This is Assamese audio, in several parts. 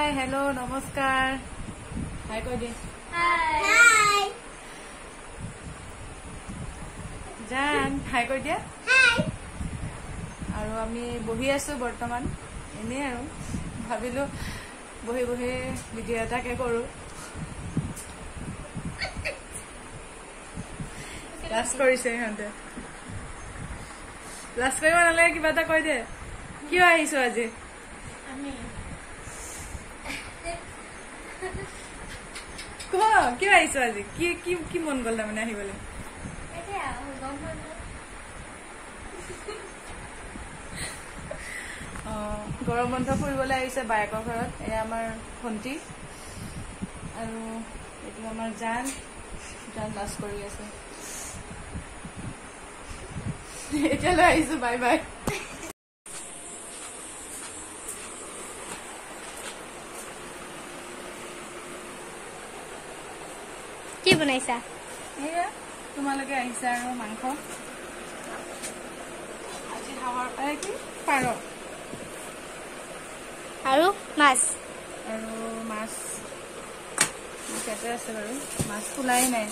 हाय हेलो नमस्कार हाय কৈ দে हाय জান হাই কৈ দিয়া हाय আৰু আমি বহি আছো বৰ্তমান এনে আৰু ভাবিলো বহি বহি ভিডিও এটাকে কৰো লাজ কৰিছে হন্তে লাজ কৰিব নালাগে কিবা এটা কৈ দে কিয় আহিছো আজি আমি কিয় আহিছো আজি কি কি কি মন গল মানে আহিবলৈ এতিয়া গম পালো গৰম বন্ধ ফুৰিবলৈ আহিছে বায়েকৰ ঘৰত এয়া আমাৰ ভণ্টি আৰু এইটো আমাৰ জান লাজ কৰি আছে এতিয়ালৈ আহিছো বাই বাই কি বনাইছা এয়া তোমালোকে আহিছা আৰু মাংস আজি হাঁহৰ কি পাৰ আৰু মাছ আৰু মাছ ইয়াতে আছে বাৰু মাছ খোলাই নাই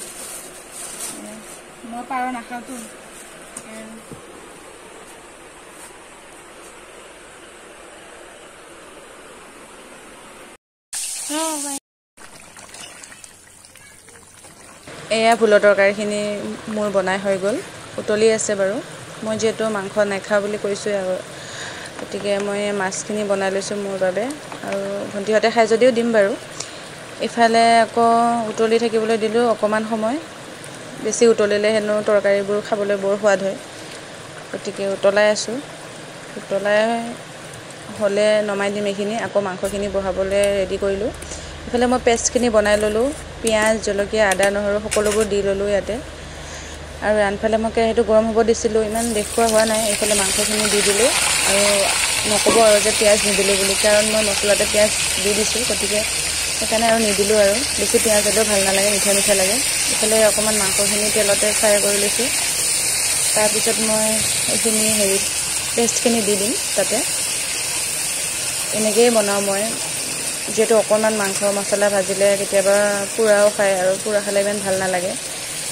মই পাৰ নাখাওঁতো এয়া ভোলৰ তৰকাৰীখিনি মোৰ বনাই হৈ গ'ল উতলি আছে বাৰু মই যিহেতু মাংস নাখাওঁ বুলি কৈছোঁৱে আগত গতিকে মই মাছখিনি বনাই লৈছোঁ মোৰ বাবে আৰু ভণ্টিহঁতে খাই যদিও দিম বাৰু ইফালে আকৌ উতলি থাকিবলৈ দিলোঁ অকণমান সময় বেছি উতলিলে হেনো তৰকাৰীবোৰ খাবলৈ বৰ সোৱাদ হয় গতিকে উতলাই আছোঁ উতলাই হ'লে নমাই দিম এইখিনি আকৌ মাংসখিনি বহাবলৈ ৰেডি কৰিলোঁ ইফালে মই পেষ্টখিনি বনাই ল'লোঁ পিঁয়াজ জলকীয়া আদা নহৰু সকলোবোৰ দি ল'লোঁ ইয়াতে আৰু আনফালে মই কেৰাহীটো গৰম হ'ব দিছিলোঁ ইমান দেখুওৱা হোৱা নাই এইফালে মাংসখিনি দি দিলোঁ আৰু নক'ব আৰু যে পিঁয়াজ নিদিলোঁ বুলি কাৰণ মই মছলাতে পিঁয়াজ দি দিছোঁ গতিকে সেইকাৰণে আৰু নিদিলোঁ আৰু বেছি পিঁয়াজ দিলেও ভাল নালাগে মিঠা মিঠা লাগে এইফালে অকণমান মাংসখিনি তেলতে ফ্ৰাই কৰি লৈছোঁ তাৰপিছত মই এইখিনি পেষ্টখিনি দি দিম তাতে এনেকৈয়ে বনাওঁ মই যিহেতু অকণমান মাংস মছলা ভাজিলে কেতিয়াবা পোৰাও খায় আৰু পোৰা খালে ইমান ভাল নালাগে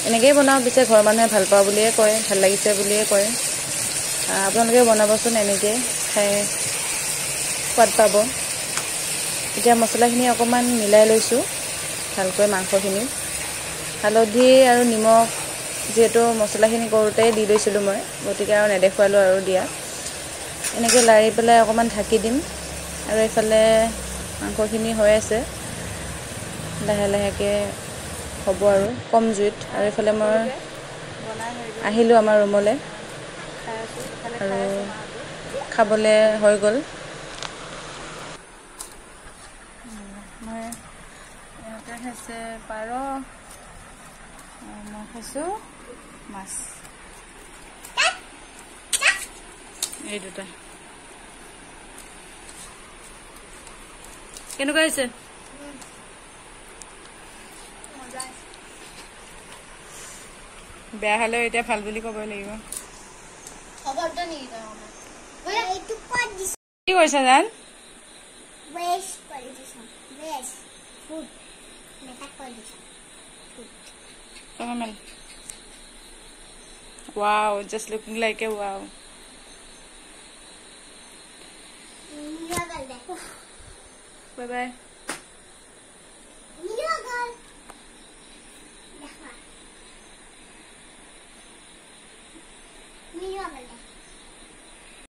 এনেকৈয়ে বনাওঁ পিছে ঘৰৰ মানুহে ভাল পাওঁ বুলিয়ে কয় ভাল লাগিছে বুলিয়ে কয় আপোনালোকে বনাবচোন এনেকৈ খাই সোৱাদ পাব এতিয়া মছলাখিনি অকণমান মিলাই লৈছোঁ ভালকৈ মাংসখিনি হালধি আৰু নিমখ যিহেতু মছলাখিনি কৰোঁতেই দি লৈছিলোঁ মই গতিকে আৰু নেদেখুৱালোঁ আৰু দিয়া এনেকৈ লাৰি পেলাই অকণমান ঢাকি দিম আৰু এইফালে মাংসখিনি হৈ আছে লাহে লাহেকৈ হ'ব আৰু কম জুইত আৰু এইফালে মই আহিলোঁ আমাৰ ৰুমলৈ আৰু খাবলৈ হৈ গ'ল মই ইয়াতে খাইছে পাৰ মই খাইছোঁ মাছ এই দুটা কেনেকুৱা হৈছে বেয়া হ'লেও এতিয়া ভাল বুলি ক'বই লাগিব কি কৰিছা জান wow just looking like a wow bye bye Mira,